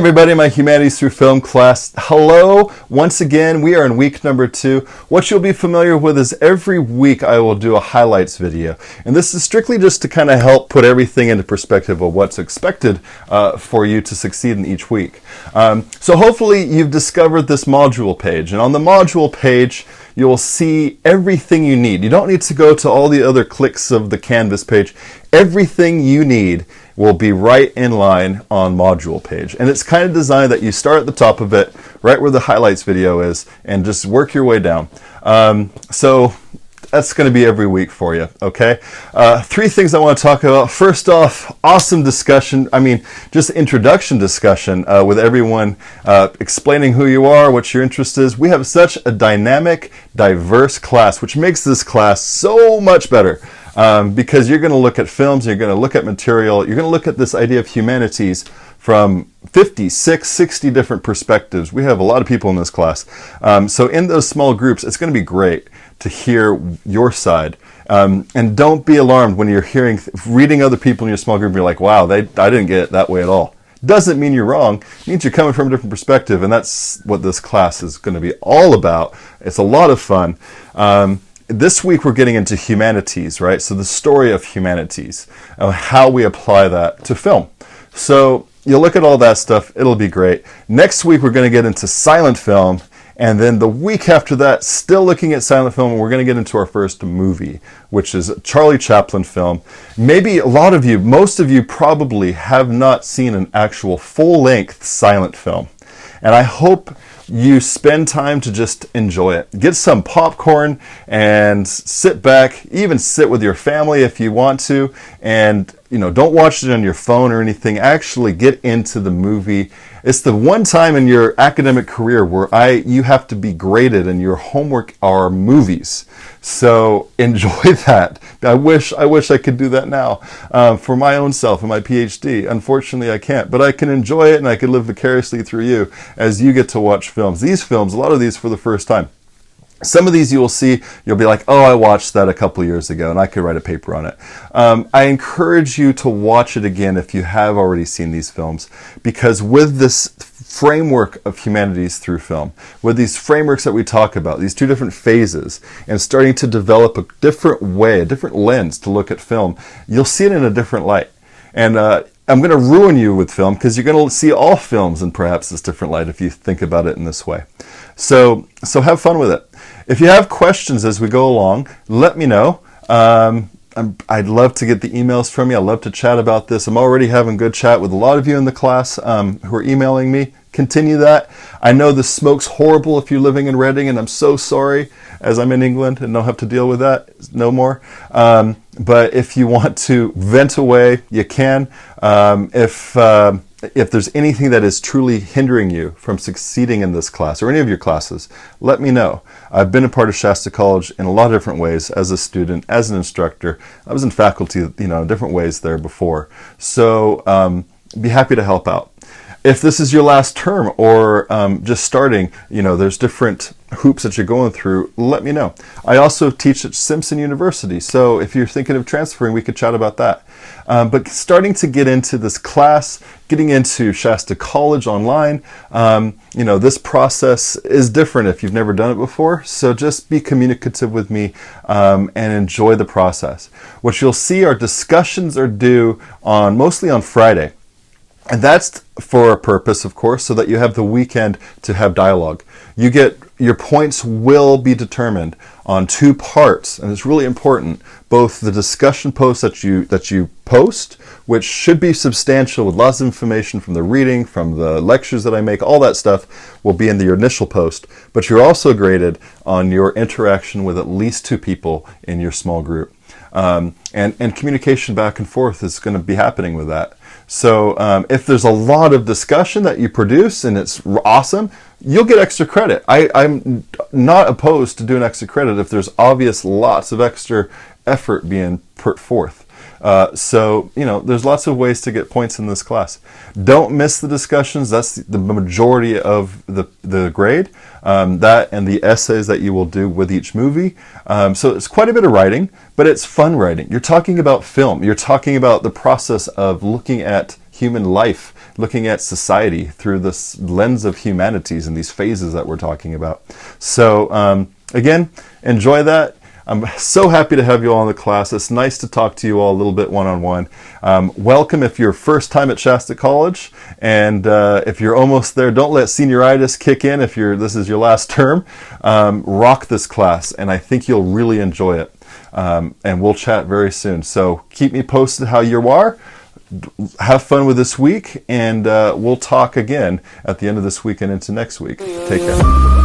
everybody, my Humanities Through Film class. Hello. Once again, we are in week number 2. What you'll be familiar with is every week I will do a highlights video. And this is strictly just to kind of help put everything into perspective of what's expected for you to succeed in each week. So hopefully you've discovered this module page. And on the module page, you'll see everything you need. You don't need to go to all the other clicks of the Canvas page. Everything you need will be right in line on module page. And it's kind of designed that you start at the top of it, right where the highlights video is, and just work your way down. So that's going to be every week for you, okay? 3 things I want to talk about. First off, awesome discussion. Just introduction discussion with everyone explaining who you are, what your interest is. We have such a dynamic, diverse class, which makes this class so much better. Because you're going to look at films, you're going to look at material, you're going to look at this idea of humanities from 60 different perspectives. We have a lot of people in this class. So in those small groups, it's going to be great to hear your side. And don't be alarmed when you're reading other people in your small group and you're like, wow, I didn't get it that way at all. Doesn't mean you're wrong. It means you're coming from a different perspective, and that's what this class is going to be all about. It's a lot of fun. This week we're getting into humanities, right? So the story of humanities, how we apply that to film. So you'll look at all that stuff, it'll be great. Next week we're going to get into silent film, and then the week after that, still looking at silent film, we're going to get into our first movie, which is a Charlie Chaplin film. Maybe a lot of you, most of you probably have not seen an actual full-length silent film. And I hope you spend time to just enjoy it. Get some popcorn and sit back, even sit with your family if you want to, and don't watch it on your phone or anything. Actually get into the movie. It's the one time in your academic career where you have to be graded and your homework are movies. So enjoy that. I wish I could do that now for my own self and my PhD. Unfortunately, I can't, but I can enjoy it and I can live vicariously through you as you get to watch films. These films, a lot of these for the first time. Some of these you will see, you'll be like, oh, I watched that a couple years ago and I could write a paper on it. I encourage you to watch it again if you have already seen these films, because with this framework of humanities through film, with these frameworks that we talk about, these 2 different phases, and starting to develop a different way, a different lens to look at film, you'll see it in a different light. And I'm going to ruin you with film because you're going to see all films in perhaps this different light if you think about it in this way. So have fun with it. If you have questions as we go along, let me know. I'd love to get the emails from you. I'd love to chat about this. I'm already having good chat with a lot of you in the class who are emailing me. Continue that. I know the smoke's horrible if you're living in Reading, and I'm so sorry as I'm in England and don't have to deal with that no more. But if you want to vent away, you can. If there's anything that is truly hindering you from succeeding in this class or any of your classes, let me know. I've been a part of Shasta College in a lot of different ways as a student, as an instructor. I was in faculty, in different ways there before. So be happy to help out. If this is your last term or just starting, there's different hoops that you're going through, let me know. I also teach at Simpson University, so if you're thinking of transferring, we could chat about that. But starting to get into this class, getting into Shasta College online, this process is different if you've never done it before, so just be communicative with me and enjoy the process. What you'll see, our discussions are due mostly on Friday. And that's for a purpose, of course, so that you have the weekend to have dialogue. Your points will be determined on 2 parts, and it's really important. Both the discussion posts that you post, which should be substantial with lots of information from the reading, from the lectures that I make, all that stuff will be in the initial post. But you're also graded on your interaction with at least 2 people in your small group. And communication back and forth is going to be happening with that. So if there's a lot of discussion that you produce and it's awesome, you'll get extra credit. I'm not opposed to doing extra credit if there's obvious lots of extra effort being put forth. There's lots of ways to get points in this class. Don't miss the discussions. That's the majority of the grade. That and the essays that you will do with each movie. So it's quite a bit of writing, but it's fun writing. You're talking about film. You're talking about the process of looking at human life, looking at society through this lens of humanities and these phases that we're talking about. So again, enjoy that. I'm so happy to have you all in the class. It's nice to talk to you all a little bit one-on-one. Welcome if you're first time at Shasta College, and if you're almost there, don't let senioritis kick in if this is your last term. Rock this class, and I think you'll really enjoy it. And we'll chat very soon. So keep me posted how you are. Have fun with this week, and we'll talk again at the end of this week and into next week. Take care.